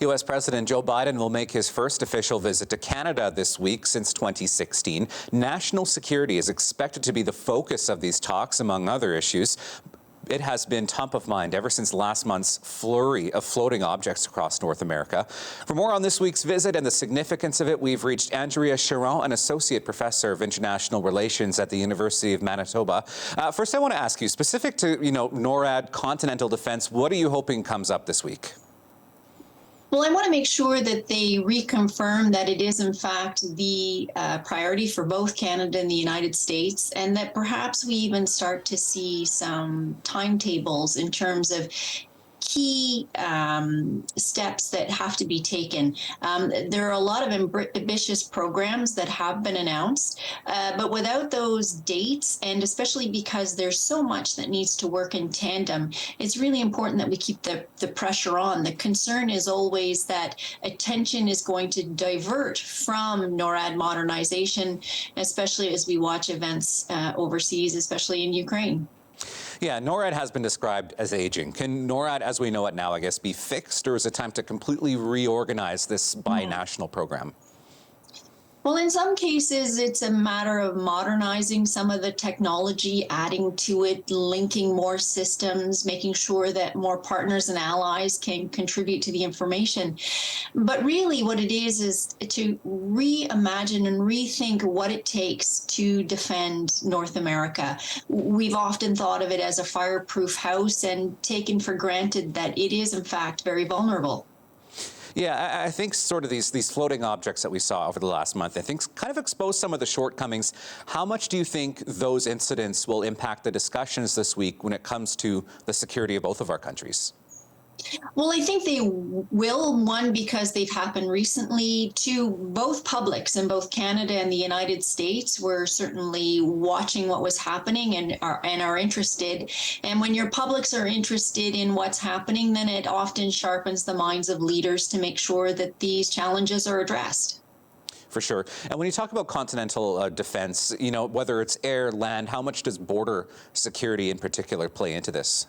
U.S. President Joe Biden will make his first official visit to Canada this week since 2016. National security is expected to be the focus of these talks, among other issues. It has been top of mind ever since last month's flurry of floating objects across North America. For more on this week's visit and the significance of it, we've reached Andrea Chiron, an associate professor of international relations at the University of Manitoba. First, I want to ask you, specific to NORAD, continental defense, what are you hoping comes up this week? Well, I want to make sure that they reconfirm that it is, in fact, the priority for both Canada and the United States, and that perhaps we even start to see some timetables in terms of key steps that have to be taken. There are a lot of ambitious programs that have been announced, but without those dates, and especially because there's so much that needs to work in tandem, it's really important that we keep the pressure on. The concern is always that attention is going to divert from NORAD modernization, especially as we watch events overseas, especially in Ukraine. Yeah, NORAD has been described as aging. Can NORAD, as we know it now, I guess, be fixed, or is it time to completely reorganize this binational program? Well, in some cases, it's a matter of modernizing some of the technology, adding to it, linking more systems, making sure that more partners and allies can contribute to the information. But really what it is to reimagine and rethink what it takes to defend North America. We've often thought of it as a fireproof house and taken for granted that it is, in fact, very vulnerable. Yeah, I think sort of these floating objects that we saw over the last month, I think kind of exposed some of the shortcomings. How much do you think those incidents will impact the discussions this week when it comes to the security of both of our countries? Well, I think they will, one, because they've happened recently. Two, both publics in both Canada and the United States were certainly watching what was happening and are interested. And when your publics are interested in what's happening, then it often sharpens the minds of leaders to make sure that these challenges are addressed. For sure. And when you talk about continental defense, whether it's air, land, how much does border security in particular play into this?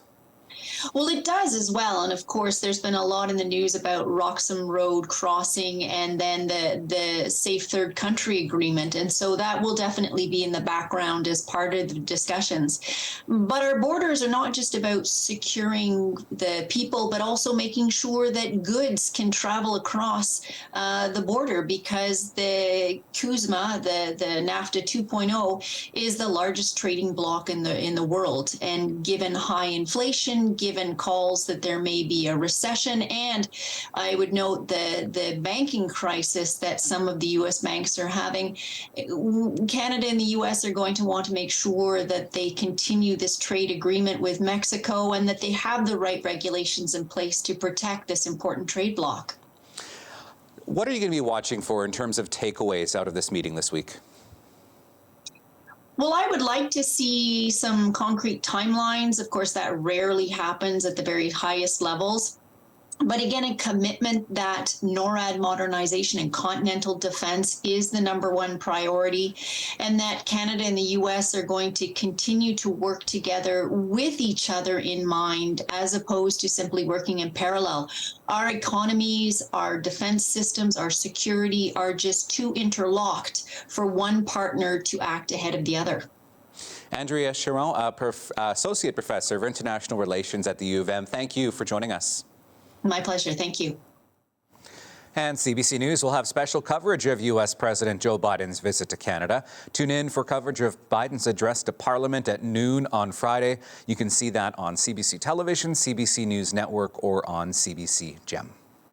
Well, it does as well. And of course, there's been a lot in the news about Roxham Road crossing and then the Safe Third Country Agreement. And so that will definitely be in the background as part of the discussions. But our borders are not just about securing the people, but also making sure that goods can travel across the border, because the CUSMA, the NAFTA 2.0, is the largest trading bloc in the world. And given high inflation, given calls that there may be a recession, and I would note the banking crisis that some of the U.S. banks are having, Canada and the U.S. are going to want to make sure that they continue this trade agreement with Mexico and that they have the right regulations in place to protect this important trade bloc. What are you going to be watching for in terms of takeaways out of this meeting this week? Well, I would like to see some concrete timelines. Of course, that rarely happens at the very highest levels. But again, a commitment that NORAD modernization and continental defense is the #1 priority, and that Canada and the U.S. are going to continue to work together with each other in mind, as opposed to simply working in parallel. Our economies, our defense systems, our security are just too interlocked for one partner to act ahead of the other. Andrea Chiron, associate professor of international relations at the U of M, thank you for joining us. My pleasure. Thank you. And CBC News will have special coverage of U.S. President Joe Biden's visit to Canada. Tune in for coverage of Biden's address to Parliament at noon on Friday. You can see that on CBC Television, CBC News Network, or on CBC Gem.